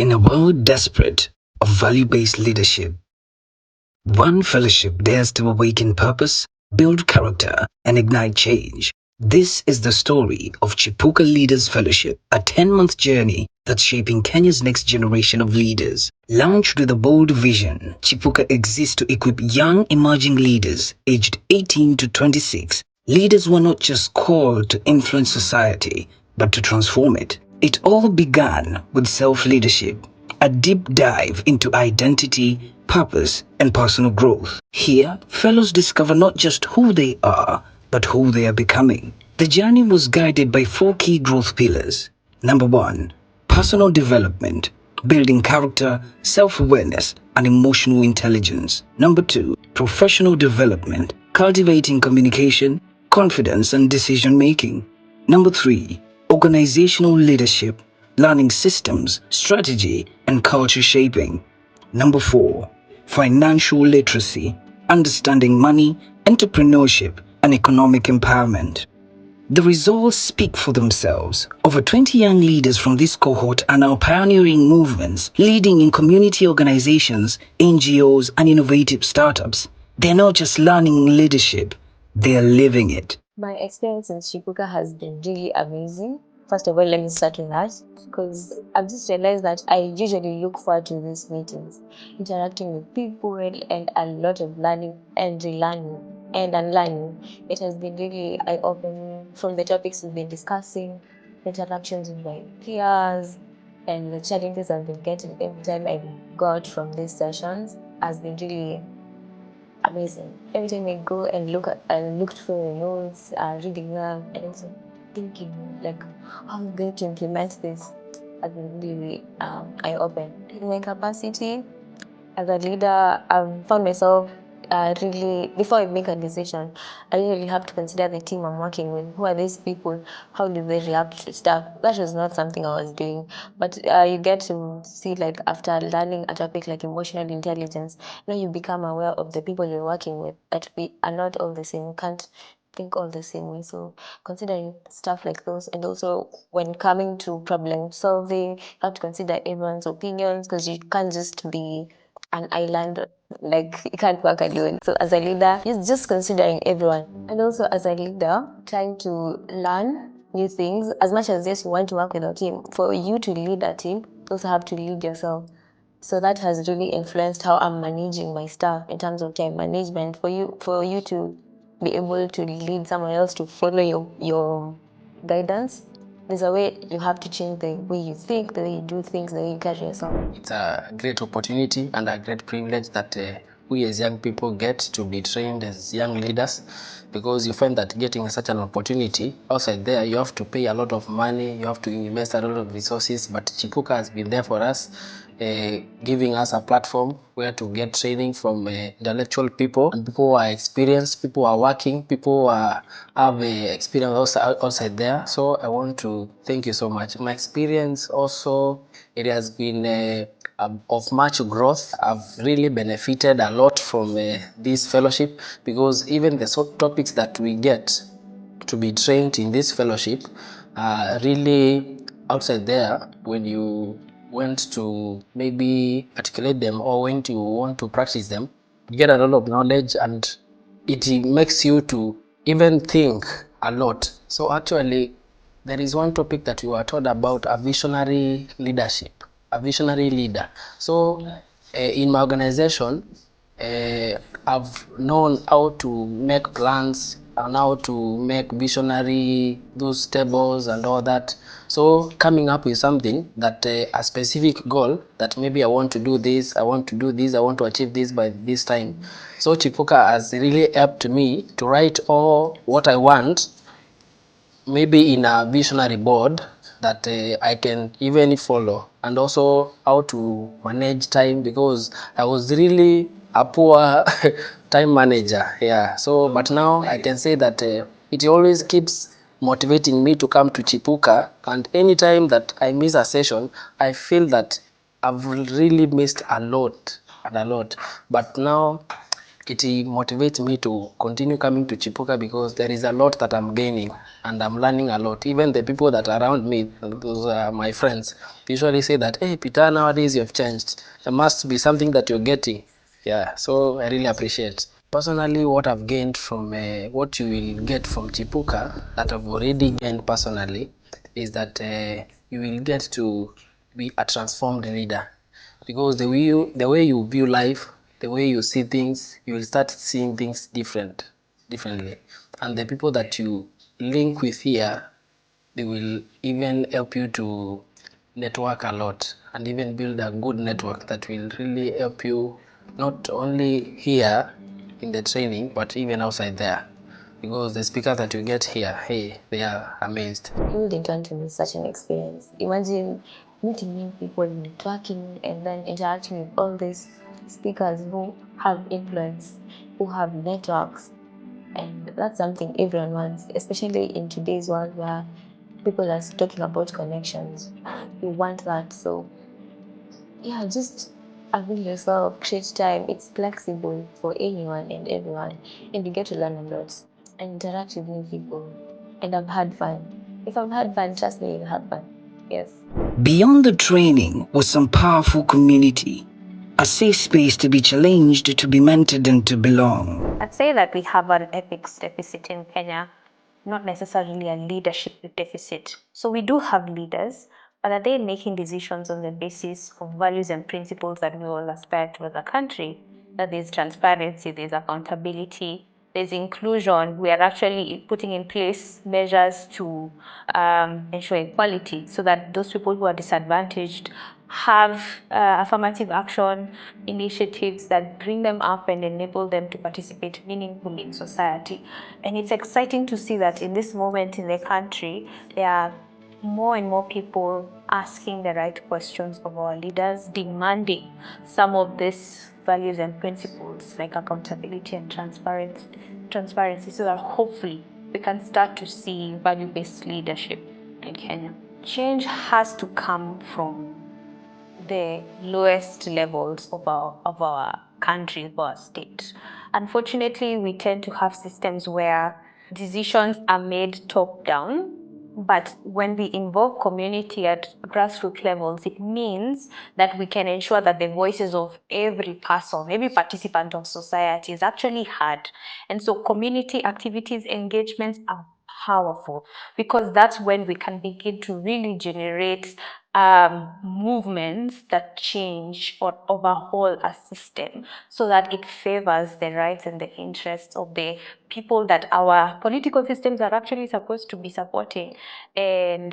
In a world desperate of value-based leadership, one fellowship dares to awaken purpose, build character, and ignite change. This is the story of Chipuka Leaders Fellowship, a 10-month journey that's shaping Kenya's next generation of leaders. Launched with a bold vision, Chipuka exists to equip young emerging leaders aged 18 to 26. Leaders were not just called to influence society, but to transform it. It all began with self-leadership, a deep dive into identity, purpose, and personal growth. Here, fellows discover not just who they are, but who they are becoming. The journey was guided by 4 key growth pillars. Number 1, personal development, building character, self-awareness, and emotional intelligence. Number 2, professional development, cultivating communication, confidence, and decision-making. Number 3, organizational leadership, learning systems, strategy, and culture shaping. Number 4, financial literacy, understanding money, entrepreneurship, and economic empowerment. The results speak for themselves. Over 20 young leaders from this cohort are now pioneering movements, leading in community organizations, NGOs, and innovative startups. They're not just learning leadership, they're living it. My experience in Chipuka has been really amazing. First of all, let me start with that because I've just realized that I usually look forward to these meetings, interacting with people and a lot of learning and relearning and unlearning. It has been really eye-opening from the topics we've been discussing, the interactions with my peers, and the challenges I've been getting every time I got from these sessions has been really amazing. Every time I go and look through the notes, reading them, and also thinking like how I'm going to implement this has been really eye-open. In my capacity as a leader, I've found myself really, before I make a decision, I really have to consider the team I'm working with. Who are these people? How do they react to stuff? That was not something I was doing. But you get to see, like, after learning a topic like emotional intelligence, you become aware of the people you're working with, that we are not all the same. You can't think all the same way. So considering stuff like those, and also when coming to problem solving, you have to consider everyone's opinions because you can't just be an island, like you can't work alone. So as a leader, you're just considering everyone. And also as a leader, trying to learn new things. As much as yes, you want to work with a team, for you to lead a team, you also have to lead yourself. So that has really influenced how I'm managing my staff in terms of time management. For you to be able to lead someone else to follow your guidance, there's a way you have to change the way you think, the way you do things, the way you carry yourself. It's a great opportunity and a great privilege that we as young people get to be trained as young leaders, because you find that getting such an opportunity outside there, you have to pay a lot of money, you have to invest a lot of resources, but Chipuka has been there for us, giving us a platform where to get training from intellectual people and people who are experienced, people who are working, people who have experience outside there. So I want to thank you so much. My experience also, it has been of much growth. I've really benefited a lot from this fellowship, because even the sort of topics that we get to be trained in this fellowship really outside there, when you want to maybe articulate them or when you want to practice them, you get a lot of knowledge and it makes you to even think a lot. So actually, there is one topic that you are taught about, a visionary leadership, a visionary leader. So in my organization, I've known how to make plans and how to make visionary, those tables and all that. So coming up with something that a specific goal that maybe I want to do this, I want to do this, I want to achieve this by this time. So Chipuka has really helped me to write all what I want, maybe in a visionary board that I can even follow, and also how to manage time, because I was really a poor time manager. Yeah. So, but now I can say that it always keeps motivating me to come to Chipuka, and anytime that I miss a session, I feel that I've really missed a lot and a lot. But now it motivates me to continue coming to Chipuka because there is a lot that I'm gaining and I'm learning a lot. Even the people that are around me, those are my friends, usually say that, hey, Peter, nowadays you've changed. There must be something that you're getting. Yeah, so I really appreciate. Personally, what I've gained from what you will get from Chipuka that I've already gained personally is that you will get to be a transformed leader, because the way you view life, the way you see things, you will start seeing things differently. And the people that you link with here, they will even help you to network a lot and even build a good network that will really help you not only here in the training but even outside there, because the speakers that you get here, hey, they are amazed. You wouldn't want to miss such an experience. Imagine meeting new people, networking, and then interacting with all these speakers who have influence, who have networks. And that's something everyone wants, especially in today's world where people are talking about connections. You want that. So, yeah, just avail yourself, create time. It's flexible for anyone and everyone. And you get to learn a lot and interact with new people. And I've had fun. If I've had fun, trust me, you'll have fun. Yes. Beyond the training was some powerful community, a safe space to be challenged, to be mentored, and to belong. I'd say that we have an ethics deficit in Kenya, not necessarily a leadership deficit. So we do have leaders, but are they making decisions on the basis of values and principles that we all aspire to as a country? That there's transparency, there's accountability, there's inclusion. We are actually putting in place measures to ensure equality so that those people who are disadvantaged have affirmative action initiatives that bring them up and enable them to participate meaningfully in society. And it's exciting to see that in this moment in the country, there are more and more people asking the right questions of our leaders, demanding some of these values and principles like accountability and transparency, so that hopefully we can start to see value-based leadership in Kenya. Change has to come from the lowest levels of our country, of our state. Unfortunately, we tend to have systems where decisions are made top down, but when we involve community at grassroots levels, it means that we can ensure that the voices of every person, every participant of society is actually heard. And so community activities, engagements are powerful, because that's when we can begin to really generate movements that change or overhaul a system so that it favors the rights and the interests of the people that our political systems are actually supposed to be supporting. And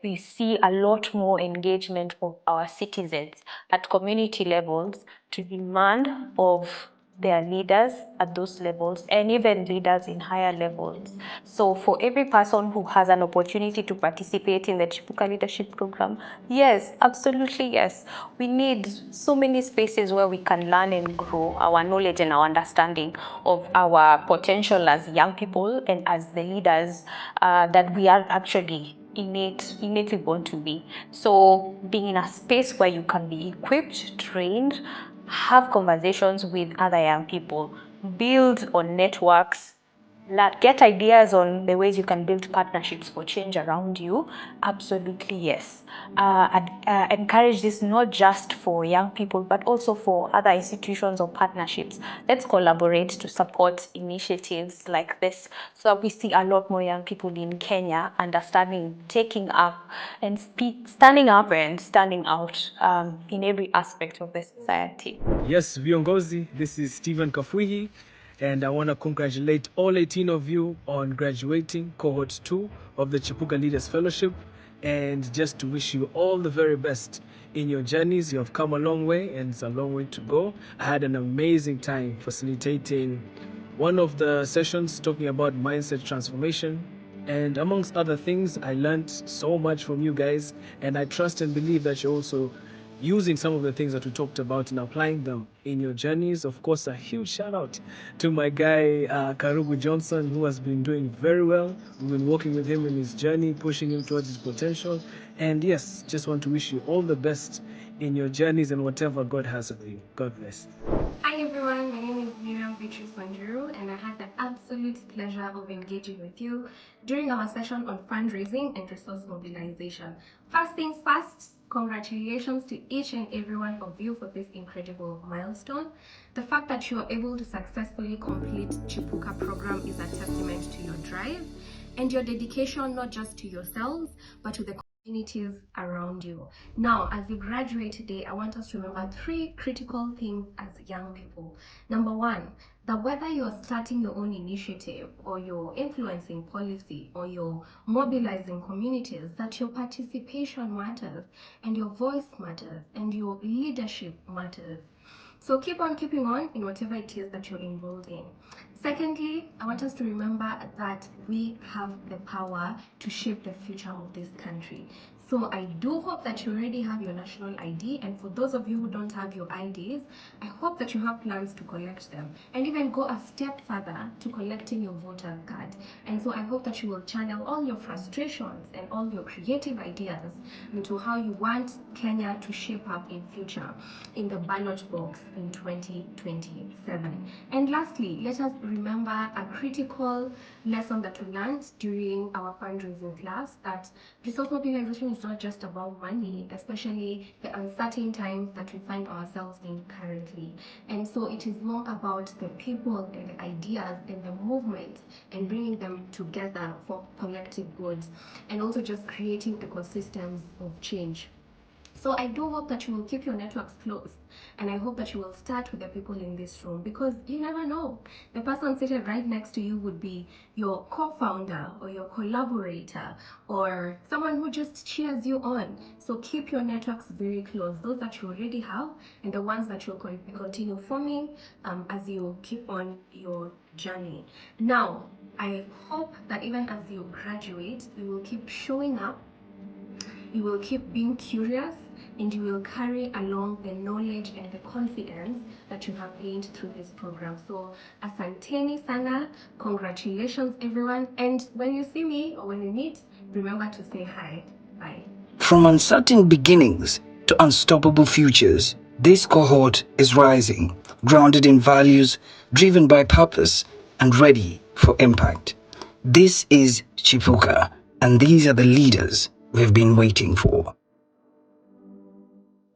we see a lot more engagement of our citizens at community levels to demand of their leaders at those levels and even leaders in higher levels. So for every person who has an opportunity to participate in the Chipuka Leadership Program, yes, absolutely yes. We need so many spaces where we can learn and grow our knowledge and our understanding of our potential as young people and as the leaders that we are actually innately born to be. So being in a space where you can be equipped, trained, have conversations with other young people, build on networks, get ideas on the ways you can build partnerships for change around you. Absolutely, yes. Encourage this not just for young people, but also for other institutions or partnerships. Let's collaborate to support initiatives like this so that we see a lot more young people in Kenya understanding, taking up, and standing up and standing out in every aspect of the society. Yes, Viongozi, this is Stephen Kafuhi, and I want to congratulate all 18 of you on graduating cohort 2 of the Chipuka Leaders Fellowship, and just to wish you all the very best in your journeys. You have come a long way, and it's a long way to go. I had an amazing time facilitating one of the sessions talking about mindset transformation. And amongst other things, I learned so much from you guys, and I trust and believe that you're also using some of the things that we talked about and applying them in your journeys. Of course, a huge shout out to my guy, Karugu Johnson, who has been doing very well. We've been working with him in his journey, pushing him towards his potential. And yes, just want to wish you all the best in your journeys and whatever God has for you. God bless. Hi everyone, my name is Miriam am Beatrice Wanjiru, and I had the absolute pleasure of engaging with you during our session on fundraising and resource mobilization. First things first, congratulations to each and every one of you for this incredible milestone. The fact that you are able to successfully complete Chipuka program is a testament to your drive and your dedication, not just to yourselves, but to the communities around you. Now, as we graduate today, I want us to remember three critical things as young people. Number one, that whether you're starting your own initiative or you're influencing policy or you're mobilizing communities, that your participation matters and your voice matters and your leadership matters. So keep on keeping on in whatever it is that you're involved in. Secondly, I want us to remember that we have the power to shape the future of this country. So I do hope that you already have your national ID, and for those of you who don't have your IDs, I hope that you have plans to collect them and even go a step further to collecting your voter card. And so I hope that you will channel all your frustrations and all your creative ideas into how you want Kenya to shape up in future in the ballot box in 2027. And lastly, let us remember a critical lesson that we learned during our fundraising class, that resource mobilization is not just about money, especially the uncertain times that we find ourselves in currently. And so it is more about the people and the ideas and the movement and bringing them together for collective goods, and also just creating ecosystems of change. So I do hope that you will keep your networks close, and I hope that you will start with the people in this room, because you never know. The person seated right next to you would be your co-founder or your collaborator or someone who just cheers you on. So keep your networks very close, those that you already have and the ones that you'll continue forming as you keep on your journey. Now, I hope that even as you graduate, you will keep showing up, you will keep being curious, and you will carry along the knowledge and the confidence that you have gained through this program. So asanteni sana, congratulations everyone, and when you see me or when you meet, remember to say hi. Bye. From uncertain beginnings to unstoppable futures, this cohort is rising, grounded in values, driven by purpose, and ready for impact. This is Chipuka, and these are the leaders we've been waiting for.